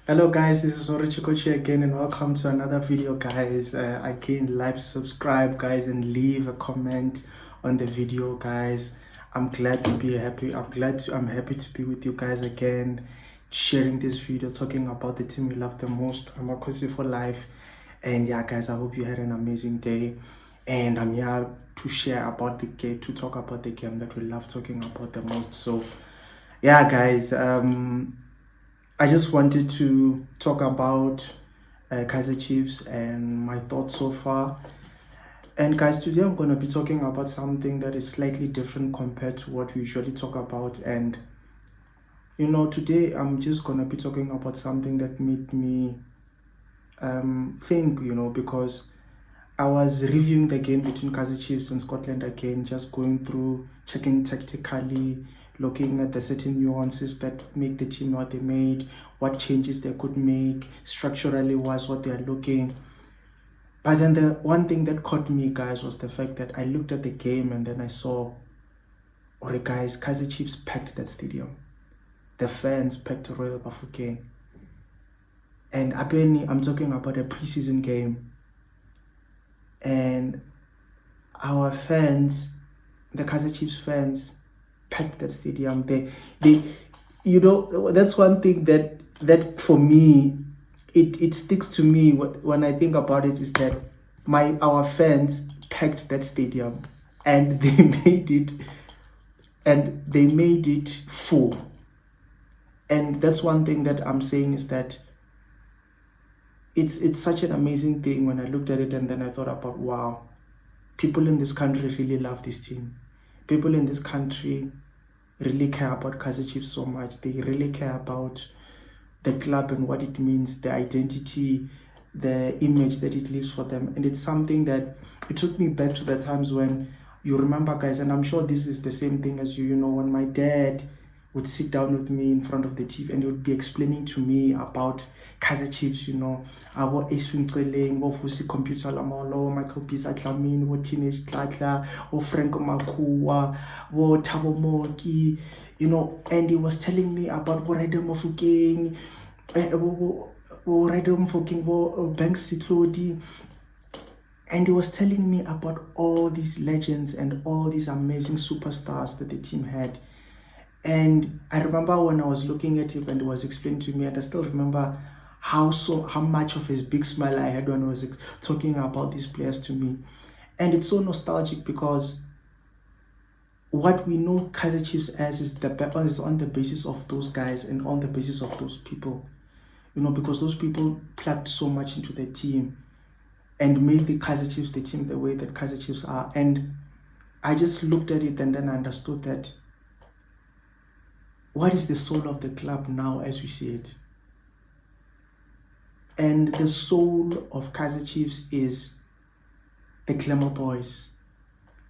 Hello guys, this is Orichikochi again and welcome to another video guys. Again, like, subscribe guys and leave a comment on the video guys. I'm happy to be with you guys again, sharing this video, talking about the team we love the most. I'm Akosi for life. And yeah guys, I hope you had an amazing day. And I'm here to share about the game, to talk about the game that we love talking about the most. So yeah guys, I just wanted to talk about Kaizer Chiefs and my thoughts so far. And guys, today I'm going to be talking about something that is slightly different compared to what we usually talk about. And today I'm just going to be talking about something that made me think, because I was reviewing the game between Kaizer Chiefs and Scotland again, just going through, checking tactically, looking at the certain nuances that make the team what they made, what changes they could make, structurally was what they are looking. But then the one thing that caught me, guys, was the fact that I looked at the game and then I saw, guys, Kaizer Chiefs packed that stadium. The fans packed Royal Bafokeng. And apparently, I'm talking about a preseason game. And our fans, the Kaizer Chiefs fans, packed that stadium. They that's one thing that for me, it sticks to me when I think about it, is that our fans packed that stadium and they made it full. And that's one thing that I'm saying, is that it's such an amazing thing when I looked at it and then I thought about, wow, people in this country really love this team. People in this country really care about Kaizer Chiefs so much. They really care about the club and what it means, the identity, the image that it leaves for them. And it's something that it took me back to the times when, you remember guys, and I'm sure this is the same thing as when my dad would sit down with me in front of the TV and he would be explaining to me about Kaizer Chiefs, our Eswin Tseleng, Fusi Computer Lamolo, Michael Pisa Tlamin, Teenage Tlatla, Franco Makua, Tabo Moki, and he was telling me about Redem Mofukeng, Redem Mofukeng, Bank Sitlodi. And he was telling me about all these legends and all these amazing superstars that the team had. And I remember when I was looking at it and it was explained to me, and I still remember how much of a big smile I had when I was talking about these players to me. And it's so nostalgic because what we know Kaizer Chiefs as is on the basis of those guys and on the basis of those people. Because those people plugged so much into the team and made the Kaizer Chiefs the team the way that Kaizer Chiefs are. And I just looked at it and then I understood that what is the soul of the club now as we see it? And the soul of Kaizer Chiefs is the Glamour Boys.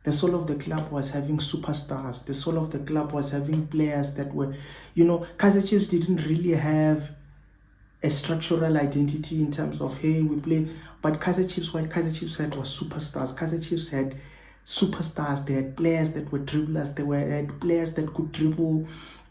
The soul of the club was having superstars. The soul of the club was having players that were, Kaizer Chiefs didn't really have a structural identity in terms of, hey, we play. But what Kaizer Chiefs had was superstars. Kaizer Chiefs had superstars. They had players that were dribblers. They had players that could dribble.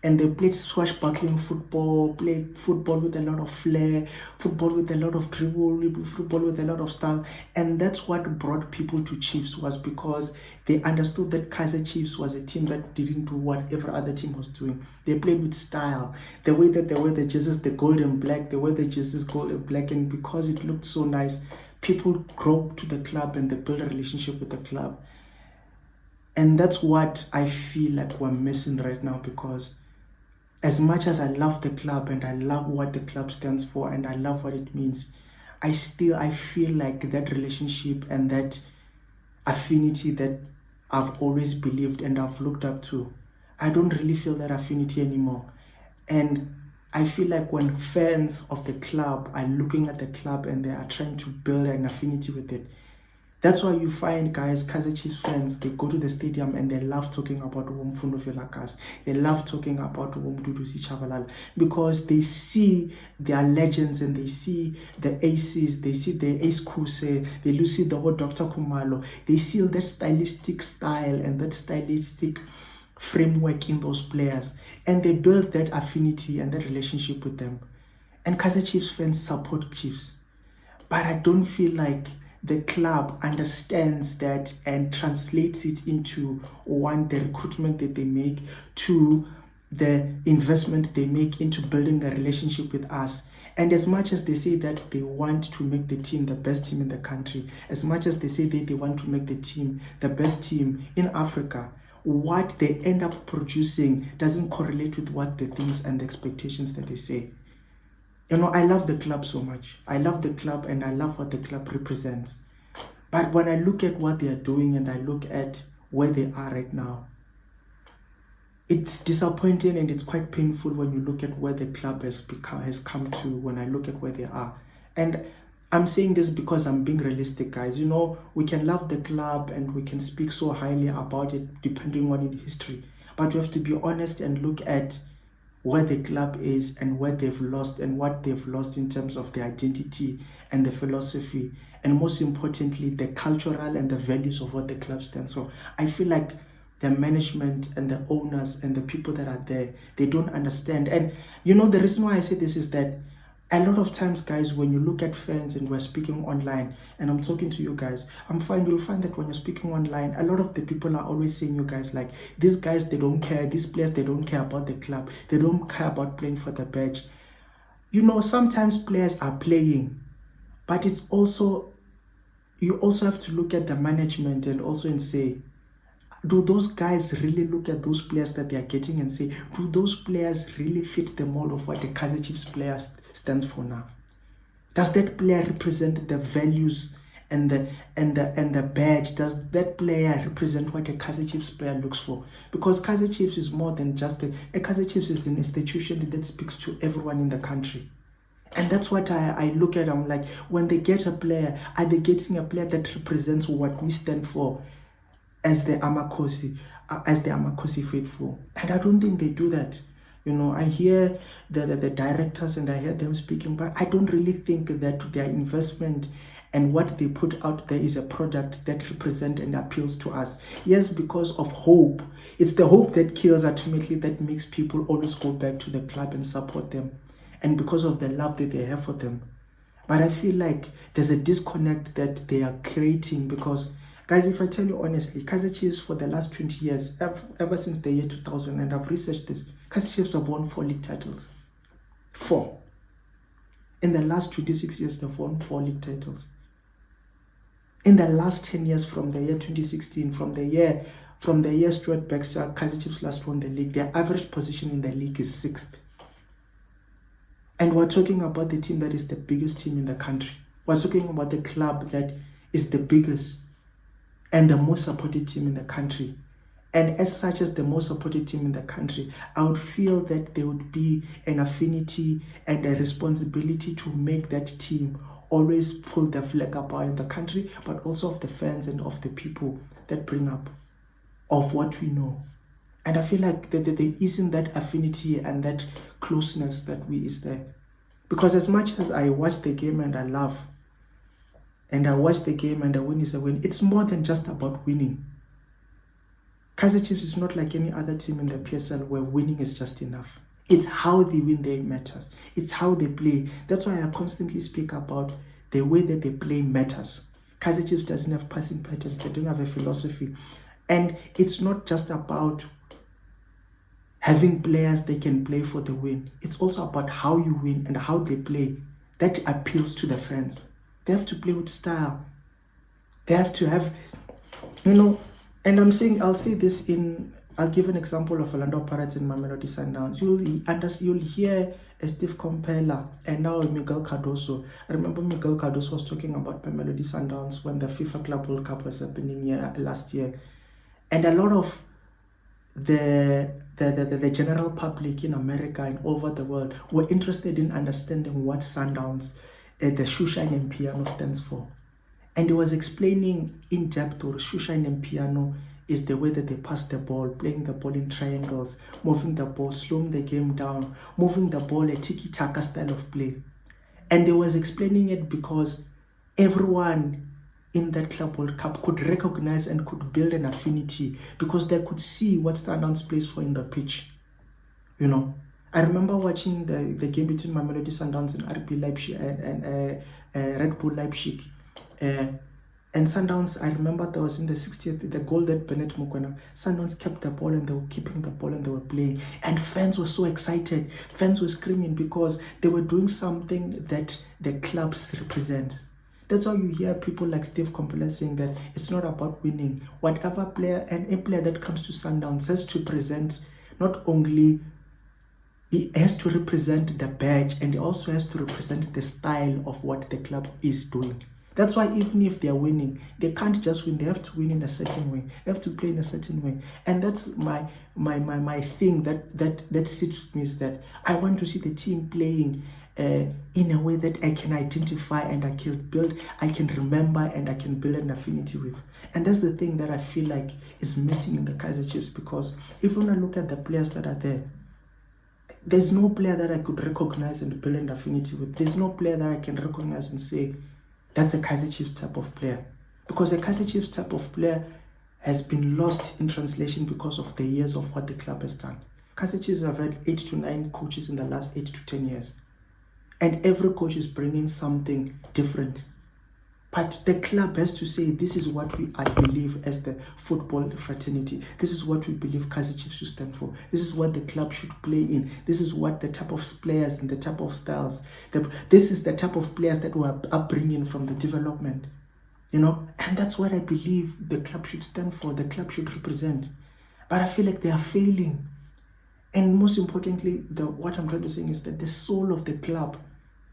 And they played swashbuckling football, played football with a lot of flair, football with a lot of dribble, football with a lot of style. And that's what brought people to Chiefs, was because they understood that Kaizer Chiefs was a team that didn't do what every other team was doing. They played with style. The way that they wear the jerseys, the gold and black, they wear the jerseys gold and black. And because it looked so nice, people grow to the club and they build a relationship with the club. And that's what I feel like we're missing right now, because as much as I love the club and I love what the club stands for and I love what it means, I feel like that relationship and that affinity that I've always believed and I've looked up to, I don't really feel that affinity anymore. And I feel like when fans of the club are looking at the club and they are trying to build an affinity with it, that's why you find, guys, Kaizer Chiefs fans, they go to the stadium and they love talking about Mfundo Velakas. They love talking about Dudusi Chabalala, because they see their legends and they see the aces, they see the ace Kuse, they see the whole Dr. Kumalo. They see that stylistic style and that stylistic framework in those players. And they build that affinity and that relationship with them. And Kaizer Chiefs fans support Chiefs. But I don't feel like the club understands that and translates it into, one, the recruitment that they make, two, the investment they make into building a relationship with us. And as much as they say that they want to make the team the best team in the country, as much as they say that they want to make the team the best team in Africa, what they end up producing doesn't correlate with what the things and the expectations that they say. I love the club so much. I love the club and I love what the club represents. But when I look at what they are doing and I look at where they are right now, it's disappointing and it's quite painful when you look at where the club has come to, when I look at where they are. And I'm saying this because I'm being realistic, guys. We can love the club and we can speak so highly about it depending on its history. But we have to be honest and look at where the club is and where they've lost and what they've lost in terms of the identity and the philosophy. And most importantly, the cultural and the values of what the club stands for. I feel like the management and the owners and the people that are there, they don't understand. And the reason why I say this is that a lot of times, guys, when you look at fans and we're speaking online, and I'm talking to you guys, you'll find that when you're speaking online, a lot of the people are always saying you guys like, these guys, they don't care, these players, they don't care about the club, they don't care about playing for the badge. Sometimes players are playing, but you also have to look at the management and say, do those guys really look at those players that they are getting and say, do those players really fit the mold of what the Kaizer Chiefs player stands for now? Does that player represent the values and the badge? Does that player represent what a Kaizer Chiefs player looks for? Because Kaizer Chiefs is more than just a Kaizer Chiefs is an institution that speaks to everyone in the country. And that's what I look at. I'm like, when they get a player, are they getting a player that represents what we stand for as the Amakosi faithful? And I don't think they do that. I hear the directors and I hear them speaking, but I don't really think that their investment and what they put out there is a product that represents and appeals to us. Yes, because of hope. It's the hope that kills ultimately, that makes people always go back to the club and support them. And because of the love that they have for them. But I feel like there's a disconnect that they are creating because, guys, if I tell you honestly, Kaizer Chiefs for the last 20 years, ever since the year 2000, and I've researched this, Kaizer Chiefs have won 4 league titles. 4. In the last 26 years, they've won 4 league titles. In the last 10 years, from the year 2016, from the year Stuart Baxter, Kaizer Chiefs last won the league, their average position in the league is 6th. And we're talking about the team that is the biggest team in the country. We're talking about the club that is the biggest and the most supported team in the country. And as such as the most supported team in the country, I would feel that there would be an affinity and a responsibility to make that team always pull the flag up in the country, but also of the fans and of the people that bring up of what we know. And I feel like that there isn't that affinity and that closeness that is there. Because as much as I watch the game and I love, and I watch the game and a win is a win, it's more than just about winning. Kaizer Chiefs is not like any other team in the PSL where winning is just enough. It's how they win that matters. It's how they play. That's why I constantly speak about the way that they play matters. Kaizer Chiefs doesn't have passing patterns. They don't have a philosophy. And it's not just about having players they can play for the win. It's also about how you win and how they play. That appeals to the fans. They have to play with style. They have to have, and I'll say this I'll give an example of Orlando Pirates and Mamelodi Sundowns. You'll hear a Steve Compella and now Miguel Cardoso. I remember Miguel Cardoso was talking about Mamelodi Sundowns when the FIFA Club World Cup was happening last year. And a lot of the general public in America and over the world were interested in understanding what Sundowns, the Shoeshine and Piano stands for. And he was explaining in depth or Shoeshine and Piano is the way that they pass the ball, playing the ball in triangles, moving the ball, slowing the game down, moving the ball, a tiki-taka style of play. And they was explaining it because everyone in that Club World Cup could recognize and could build an affinity because they could see what Sundowns plays for in the pitch. I remember watching the game between Mamelodi Sundowns and RB Leipzig and Red Bull Leipzig. And Sundowns, I remember there was in the 60th, the goal that Bennett Mukwena, Sundowns kept the ball and they were keeping the ball and they were playing. And fans were so excited. Fans were screaming because they were doing something that the clubs represent. That's why you hear people like Steve Kompela saying that it's not about winning. Whatever player and a player that comes to Sundowns has to present not only, he has to represent the badge, and he also has to represent the style of what the club is doing. That's why even if they're winning, they can't just win. They have to win in a certain way. They have to play in a certain way. And that's my thing that sits with me, is that I want to see the team playing in a way that I can identify and I can remember and I can build an affinity with. And that's the thing that I feel like is missing in the Kaizer Chiefs, because if you want to look at the players that are there, there's no player that I could recognize and build an affinity with. There's no player that I can recognize and say, that's a Kaizer Chiefs type of player. Because a Kaizer Chiefs type of player has been lost in translation because of the years of what the club has done. Kaizer Chiefs have had 8 to 9 coaches in the last 8 to 10 years. And every coach is bringing something different. But the club has to say, this is what I believe as the football fraternity. This is what we believe Kaizer Chiefs should stand for. This is what the club should play in. This is what the type of players and the type of styles. This is the type of players that we are upbringing from the development. And that's what I believe the club should stand for, the club should represent. But I feel like they are failing. And most importantly, what I'm trying to say is that the soul of the club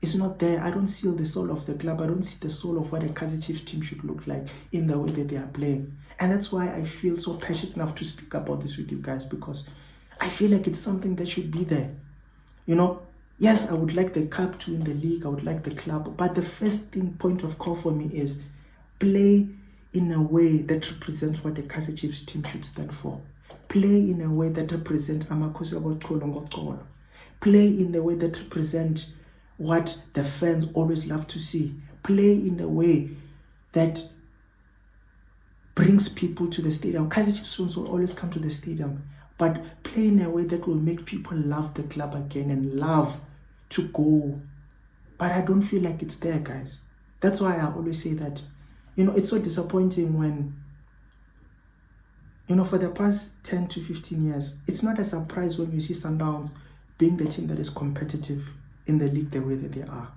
is not there. I don't see the soul of the club. I don't see the soul of what a Kaizer Chiefs team should look like in the way that they are playing. And that's why I feel so passionate enough to speak about this with you guys, because I feel like it's something that should be there. Yes, I would like the club to win the league. I would like the club. But the first point of call for me is play in a way that represents what the Kaizer Chiefs team should stand for. Play in a way that represents Amakosi Ngoxolo. Play in a way that represents what the fans always love to see. Play in a way that brings people to the stadium. Kaizer Chiefs fans will always come to the stadium, but play in a way that will make people love the club again and love to go. But I don't feel like it's there, guys. That's why I always say that, it's so disappointing when, for the past 10 to 15 years, it's not a surprise when you see Sundowns being the team that is competitive in the league the way that they are.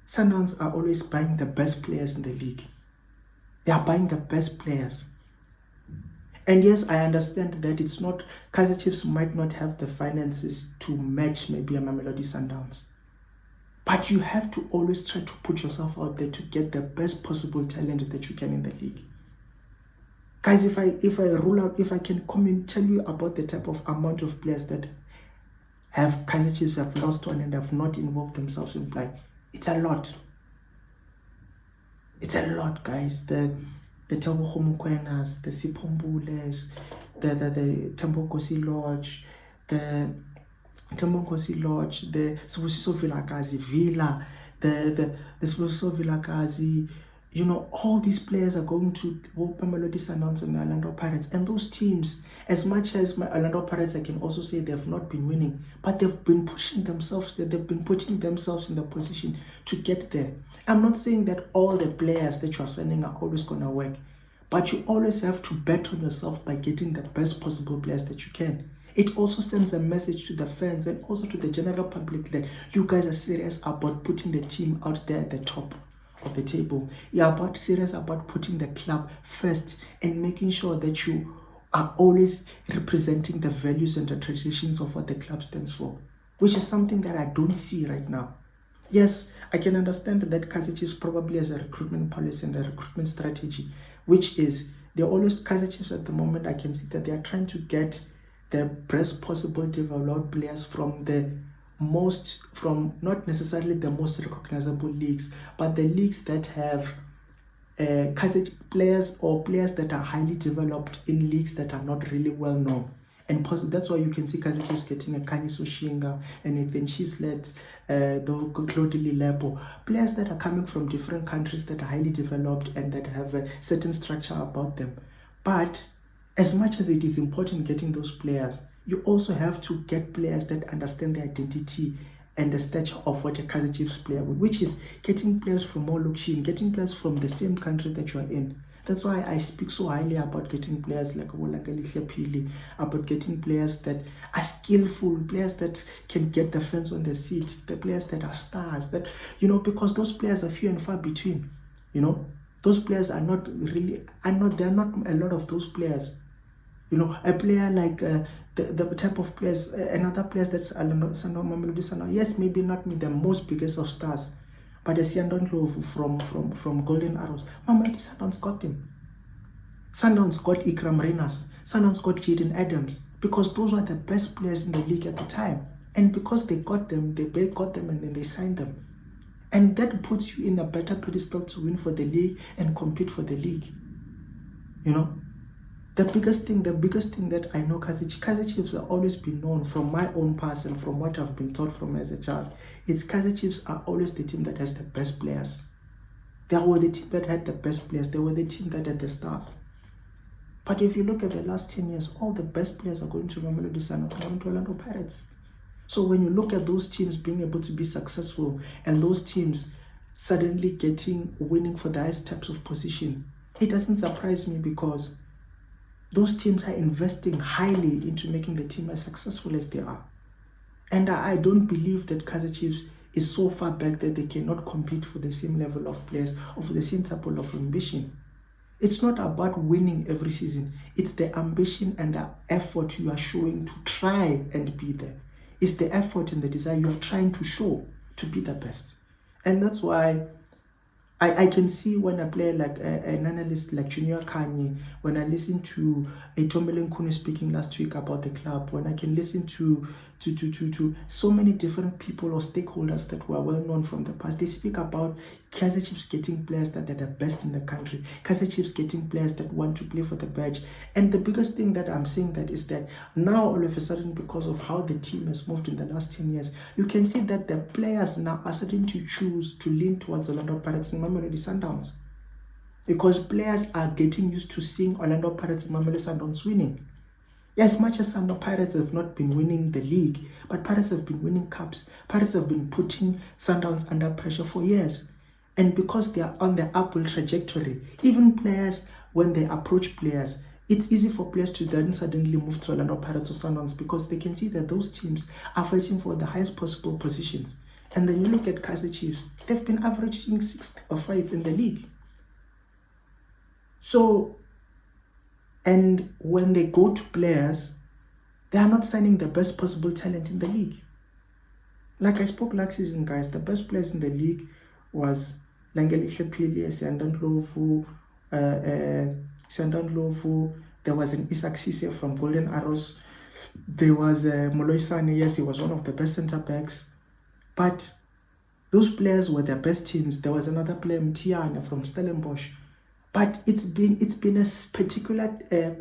Sundowns are always buying the best players in the league. They are buying the best players. And yes, I understand that it's not, Kaizer Chiefs might not have the finances to match maybe a Mamelodi Sundowns. But you have to always try to put yourself out there to get the best possible talent that you can in the league. Guys, if I can come and tell you about the type of amount of players that Kaizer Chiefs have lost on and have not involved themselves in play, it's a lot. It's a lot, guys. The Tebogo Mukwenas, the Sipombules, the Tembokosi Lodge, the Sibusiso Vilakazi Villa, the Sibusiso Vilakazi. All these players are going to Mamelodi Sundowns and Orlando Pirates. And those teams, as much as Orlando Pirates, I can also say they have not been winning, but they've been pushing themselves, they've been putting themselves in the position to get there. I'm not saying that all the players that you are sending are always going to work, but you always have to bet on yourself by getting the best possible players that you can. It also sends a message to the fans and also to the general public that you guys are serious about putting the team out there at the top of the table. You're serious about putting the club first and making sure that you are always representing the values and the traditions of what the club stands for, which is something that I don't see right now. Yes, I can understand that Kaizer Chiefs probably has a recruitment policy and a recruitment strategy, which is Kaizer Chiefs at the moment, I can see that they are trying to get the best possible developed players from not necessarily the most recognizable leagues, but the leagues that have Kaizer players or players that are highly developed in leagues that are not really well known. And that's why you can see Kaizer Chiefs getting a Kaniso Shinga and Nathan Chislet, Claude Lilebo, players that are coming from different countries that are highly developed and that have a certain structure about them. But as much as it is important getting those players, you also have to get players that understand the identity and the stature of what a Kaizer Chiefs player would, which is getting players from Molukshin, getting players from the same country that you are in. That's why I speak so highly about getting players like Pili, about getting players that are skillful, players that can get the fans on the seat, the players that are stars, that, because those players are few and far between, Those players are not really, there are not a lot of those players. A player like the type of players, another players that's yes, maybe not the most biggest of stars, but a Siandon from Golden Arrows. Mamelodi Sundowns got him. Sundowns got Ikram Renas. Sundowns got Jaden Adams, because those were the best players in the league at the time. And because they got them, they got them and then they signed them. And that puts you in a better pedestal to win for the league and compete for the league. The biggest thing that I know, Kaizer Chiefs have always been known, from my own past and from what I've been taught from as a child, it's Kaizer Chiefs are always the team that has the best players. They were the team that had the best players. They were the team that had the stars. But if you look at the last 10 years, all the best players are going to Mamelodi Sundowns, going to Orlando Pirates. So when you look at those teams being able to be successful and those teams suddenly winning for the highest types of position, it doesn't surprise me, because those teams are investing highly into making the team as successful as they are. And I don't believe that Kaizer Chiefs is so far back that they cannot compete for the same level of players or for the same type of ambition. It's not about winning every season. It's the ambition and the effort you are showing to try and be there. It's the effort and the desire you are trying to show to be the best. And that's why I can see when a player like an analyst like Junior Kanye, when I listen to Itombele Nkune speaking last week about the club, when I can listen to so many different people or stakeholders that were well known from the past, they speak about Kaizer Chiefs getting players that are the best in the country, Kaizer Chiefs getting players that want to play for the badge. And the biggest thing that I'm saying that is that now all of a sudden, because of how the team has moved in the last 10 years, you can see that the players now are starting to choose to lean towards Orlando Pirates and Mamelodi Sundowns, because players are getting used to seeing Orlando Pirates and Mamelodi Sundowns winning. As much as Orlando Pirates have not been winning the league, but Pirates have been winning cups. Pirates have been putting Sundowns under pressure for years. And because they are on the upward trajectory, even players, when they approach players, it's easy for players to then suddenly move to Orlando Pirates or Sundowns, because they can see that those teams are fighting for the highest possible positions. And then you look at Kaizer Chiefs, they've been averaging 6 or 5 in the league. So, and when they go to players, they are not signing the best possible talent in the league. Like I spoke last season, guys, the best players in the league was Langeli Hlepili, Siandon Lofu, there was an Isak Sise from Golden Arrows, there was Moloi Sane, yes, he was one of the best centre backs, but those players were their best teams. There was another player, Mtiana from Stellenbosch. But it's been a particular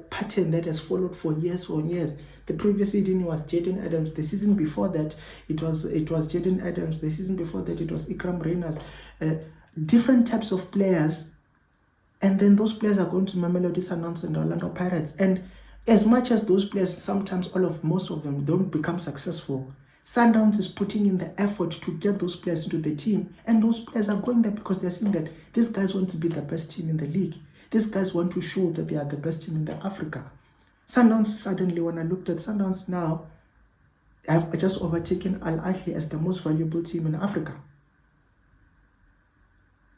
pattern that has followed for years on years. The previous season was Jaden Adams. The season before that, it was Jaden Adams. The season before that, it was Ikram Renas. Different types of players. And then those players are going to Mamelodi Sundowns and Orlando Pirates. And as much as those players, sometimes most of them don't become successful, Sundowns is putting in the effort to get those players into the team, and those players are going there because they're seeing that these guys want to be the best team in the league. These guys want to show that they are the best team in the Africa. Sundowns, suddenly, when I looked at Sundowns now, have just overtaken Al Ahly as the most valuable team in Africa,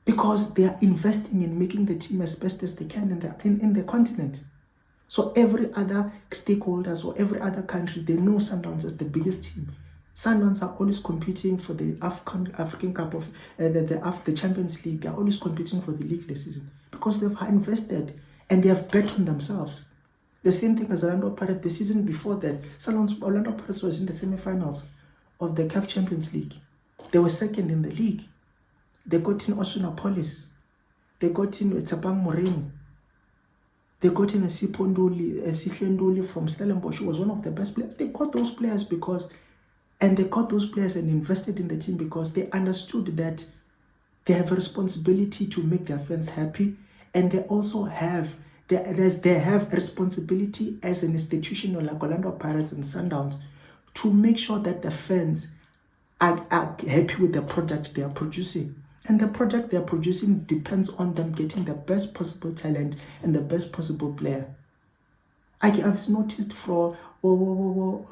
because they are investing in making the team as best as they can in the continent. So every other stakeholders or every other country, they know Sundowns as the biggest team. Sundowns are always competing for the African Cup of the Champions League. They are always competing for the league this season because they've invested and they have bet on themselves. The same thing as Orlando Pirates. The season before that, Orlando Pirates was in the semi-finals of the CAF Champions League. They were second in the league. They got in Osunapolis. They got in Tsapang Moreni. They got in a Sihlenduli from Stellenbosch, who was one of the best players. They got those players and invested in the team because they understood that they have a responsibility to make their fans happy, and they also have they have a responsibility as an institution like Orlando Pirates and Sundowns to make sure that the fans are happy with the product they are producing. And the product they are producing depends on them getting the best possible talent and the best possible player. I've noticed for Motoma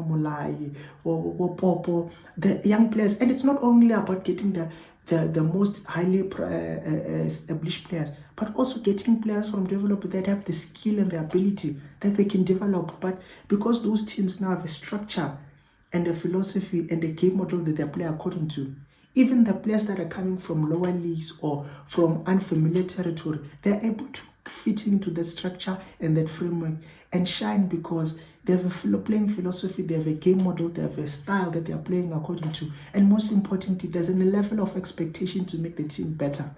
Molai, Popo, the young players, and it's not only about getting the most highly established players, but also getting players from development that have the skill and the ability that they can develop. But because those teams now have a structure and a philosophy and a game model that they play according to, even the players that are coming from lower leagues or from unfamiliar territory, they're able to fit into that structure and that framework and shine because they have a playing philosophy, they have a game model, they have a style that they are playing according to. And most importantly, there's a level of expectation to make the team better.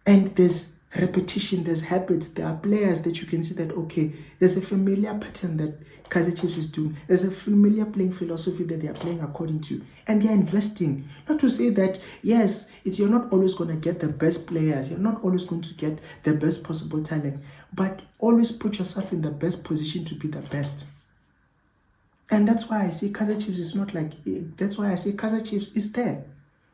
And there's repetition, there's habits, there are players that you can see that, okay, there's a familiar pattern that Kaizer Chiefs is doing. There's a familiar playing philosophy that they are playing according to. And they're investing. Not to say that, yes, you're not always going to get the best players. You're not always going to get the best possible talent. But always put yourself in the best position to be the best. And that's why I say Kaizer Chiefs is not like, that's why I say Kaizer Chiefs is there.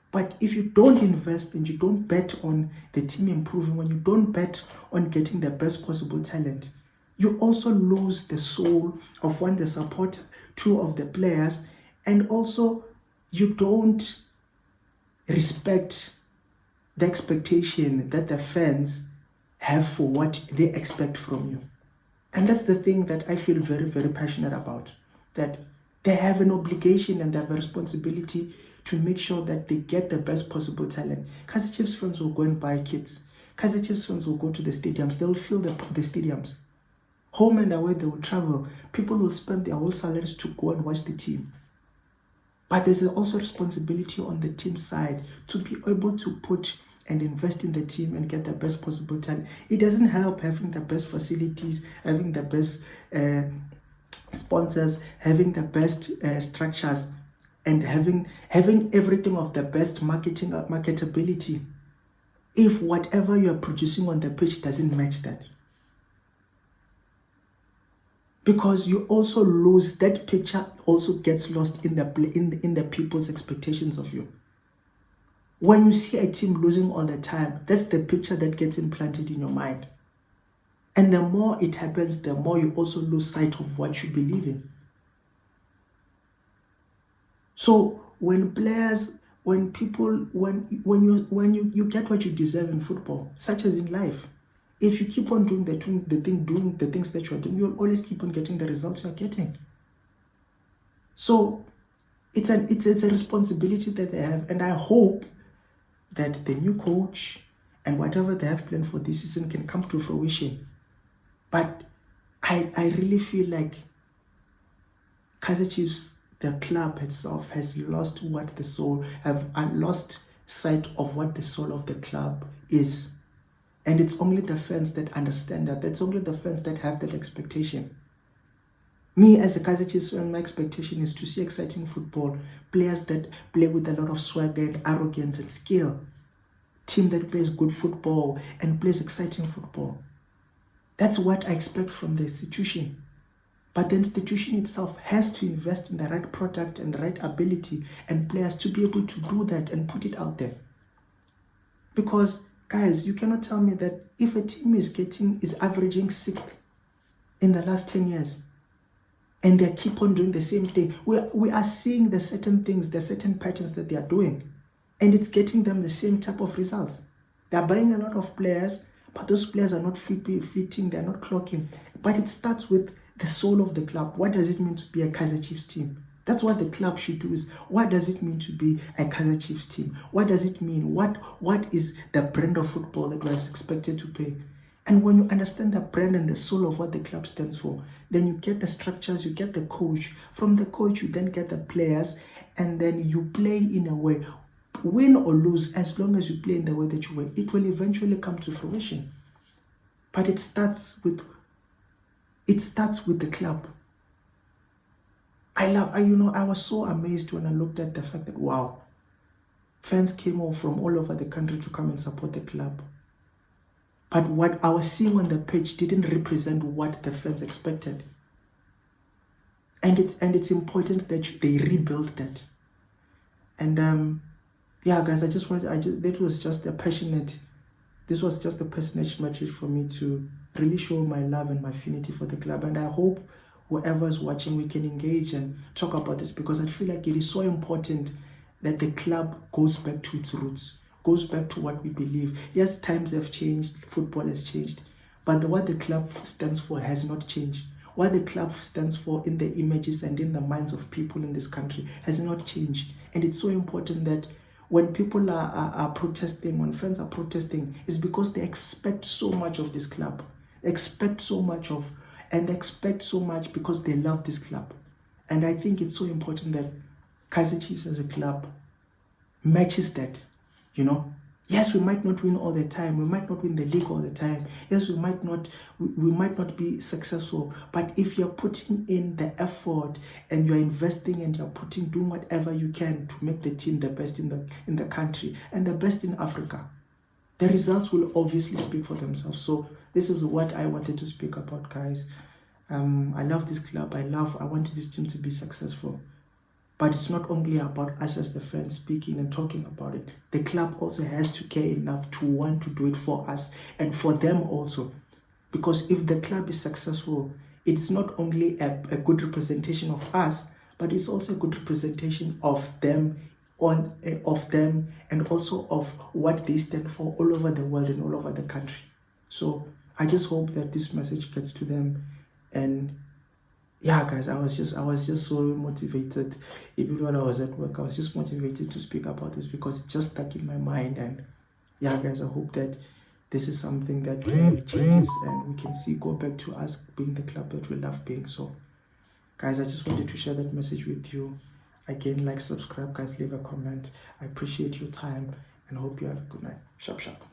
But if you don't invest and you don't bet on the team improving, when you don't bet on getting the best possible talent, you also lose the soul of one, the support, two, of the players, and also you don't respect the expectation that the fans have for what they expect from you. And that's the thing that I feel very, very passionate about, that they have an obligation and they have a responsibility to make sure that they get the best possible talent. Kaizer Chiefs fans will go and buy kits. Kaizer Chiefs fans will go to the stadiums. They will fill the stadiums. Home and away, they will travel. People will spend their whole salaries to go and watch the team. But there's also responsibility on the team side to be able to put and invest in the team and get the best possible talent. It doesn't help having the best facilities, having the best sponsors, having the best structures, and having everything of the best marketability if whatever you are producing on the pitch doesn't match that. Because you also lose, that picture also gets lost in the people's expectations of you. When you see a team losing all the time, that's the picture that gets implanted in your mind. And the more it happens, the more you also lose sight of what you believe in. So when players, when people, when you get what you deserve in football, such as in life, if you keep on doing the things that you are doing, you'll always keep on getting the results you're getting. So it's a responsibility that they have, and I hope that the new coach and whatever they have planned for this season can come to fruition. But I really feel like Kaizer Chiefs, the club itself, has lost lost sight of what the soul of the club is. And it's only the fans that understand that. That's only the fans that have that expectation. Me, as a Kaizer Chiefs fan, my expectation is to see exciting football, players that play with a lot of swagger and arrogance and skill, team that plays good football and plays exciting football. That's what I expect from the institution. But the institution itself has to invest in the right product and the right ability and players to be able to do that and put it out there. Because, guys, you cannot tell me that if a team is averaging 6th in the last 10 years, and they keep on doing the same thing, we are seeing the certain things, the certain patterns that they are doing, and it's getting them the same type of results. They are buying a lot of players, but those players are not fitting, they are not clocking. But it starts with the soul of the club. What does it mean to be a Kaizer Chiefs team? That's what the club should do, is what does it mean to be a Kaizer Chiefs team? What does it mean? What is the brand of football that was expected to play? And when you understand the brand and the soul of what the club stands for, then you get the structures, you get the coach. From the coach, you then get the players, and then you play in a way, win or lose, as long as you play in the way that you win, it will eventually come to fruition. But it starts with the club. I was so amazed when I looked at the fact that, wow, fans came from all over the country to come and support the club. But what I was seeing on the pitch didn't represent what the fans expected. And it's important that they rebuild that. And yeah, guys, this was just a passionate message for me to really show my love and my affinity for the club. And I hope whoever's watching, we can engage and talk about this, because I feel like it is so important that the club goes back to its roots, goes back to what we believe. Yes, times have changed, football has changed, but what the club stands for has not changed. What the club stands for in the images and in the minds of people in this country has not changed. And it's so important that when people are protesting, when fans are protesting, it's because they expect so much of this club. Expect so much because they love this club. And I think it's so important that Kaizer Chiefs as a club matches that, you know. Yes, we might not win all the time. We might not win the league all the time. Yes, we might not be successful. But if you're putting in the effort and you're investing and you're doing whatever you can to make the team the best in the country and the best in Africa, the results will obviously speak for themselves. So this is what I wanted to speak about, guys. I love this club. I want this team to be successful. But it's not only about us as the fans speaking and talking about it. The club also has to care enough to want to do it for us and for them also. Because if the club is successful, it's not only a good representation of us, but it's also a good representation of them, and also of what they stand for all over the world and all over the country. So I just hope that this message gets to them. And yeah, guys, I was just so motivated. Even when I was at work, I was just motivated to speak about this because it just stuck in my mind. And yeah, guys, I hope that this is something that changes and we can go back to us being the club that we love being. So, guys, I just wanted to share that message with you. Again, like, subscribe, guys, leave a comment. I appreciate your time and hope you have a good night. Sharp, sharp.